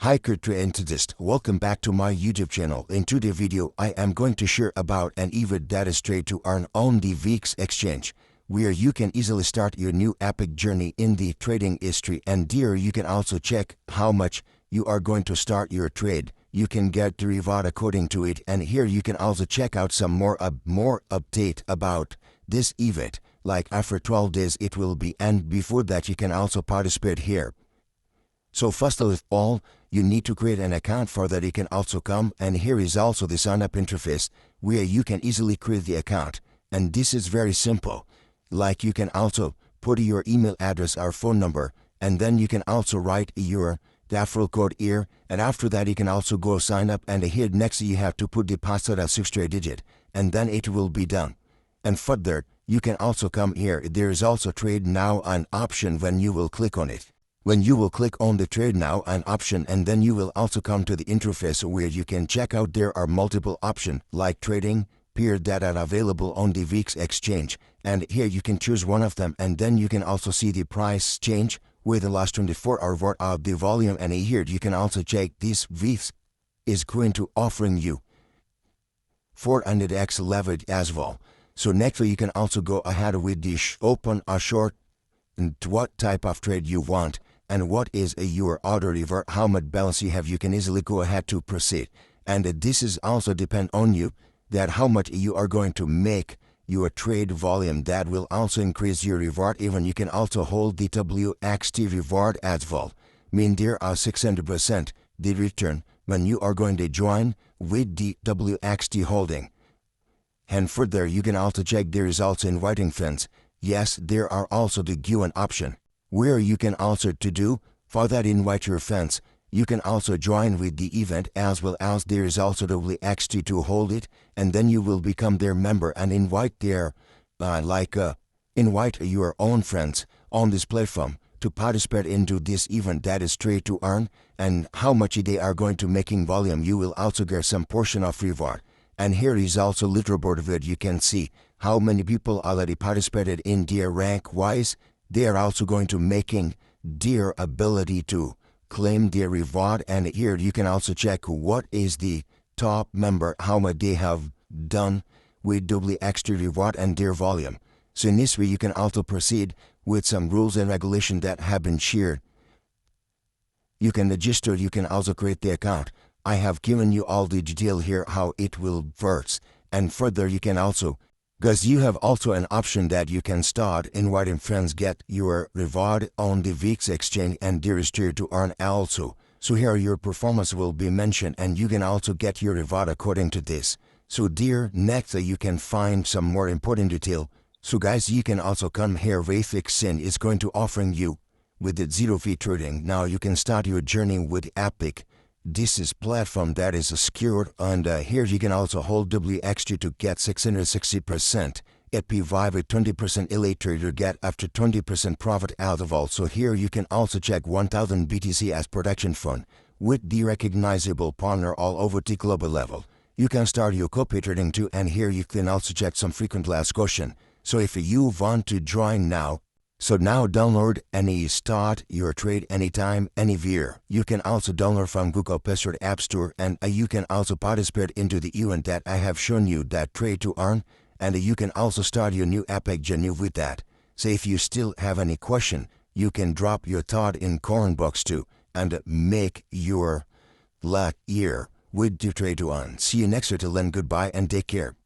Hi enthusiast, welcome back to my YouTube channel. In today's video, I am going to share about an event that is trade to earn on the WEEX exchange, where you can easily start your new epic journey in the trading history, and there you can also check how much you are going to start your trade. You can get the reward according to it, and here you can also check out some more update about this event, like after 12 days it will be, and before that you can also participate here. So first of all, you need to create an account. For that you can also come, and here is also the sign up interface where you can easily create the account, and this is very simple. Like you can also put your email address or phone number, and then you can also write your referral code here, and after that you can also go sign up, and here next you have to put the password as 6 digit, and then it will be done. And further, you can also come here. There is also trade now an option when you will click on it. When you will click on the trade now an option, and then you will also come to the interface where you can check out there are multiple options like trading peer that are available on the WEEX exchange, and here you can choose one of them, and then you can also see the price change with the last 24 hours of the volume, and here you can also check this WEEX is going to offering you 400x leverage as well. So next you can also go ahead with the open a short and what type of trade you want, and what is your order revert, how much balance you have. You can easily go ahead to proceed, and this is also depend on you that how much you are going to make your trade volume. That will also increase your reward. Even you can also hold the WXT reward as well, mean there are 600% the return when you are going to join with the WXT holding. And further you can also check there is also inviting friends. Yes, there are also the Q&A option where you can also to do for that invite your friends. You can also join with the event, as well as there is also WXT to hold it, and then you will become their member and invite their invite your own friends on this platform to participate into this event that is trade to earn, and how much they are going to making volume. You will also get some portion of reward. And here is also leaderboard where you can see how many people already participated in their rank wise. They are also going to making their ability to claim their reward, and here you can also check what is the top member, how much they have done with WXT reward and their volume. So in this way you can also proceed with some rules and regulation that have been shared. You can register, you can also create the account. I have given you all the detail here how it will work, and further you can also, because you have also an option that you can start inviting friends, get your reward on the WEEX exchange, and there is trade to earn also. So here your performance will be mentioned, and you can also get your reward according to this. So there next you can find some more important detail. So guys, you can also come here. WEEX is going to offering you with the zero fee trading. Now you can start your journey with Epic. This is platform that is secured, and here you can also hold WXT to get 660%. It provide with 20% elite trader get after 20% profit out of all. So here you can also check 1000 BTC as protection fund with the recognizable partner all over the global level. You can start your copy trading too, and here you can also check some frequent last question. So if you want to join now, so now download and start your trade anytime, anywhere. You can also download from Google Play Store App Store, and you can also participate into the event that I have shown you, that trade to earn, and you can also start your new epic journey with that. So if you still have any question, you can drop your thought in comment box too, and make your luck here with the trade to earn. See you next week. Till then, goodbye and take care.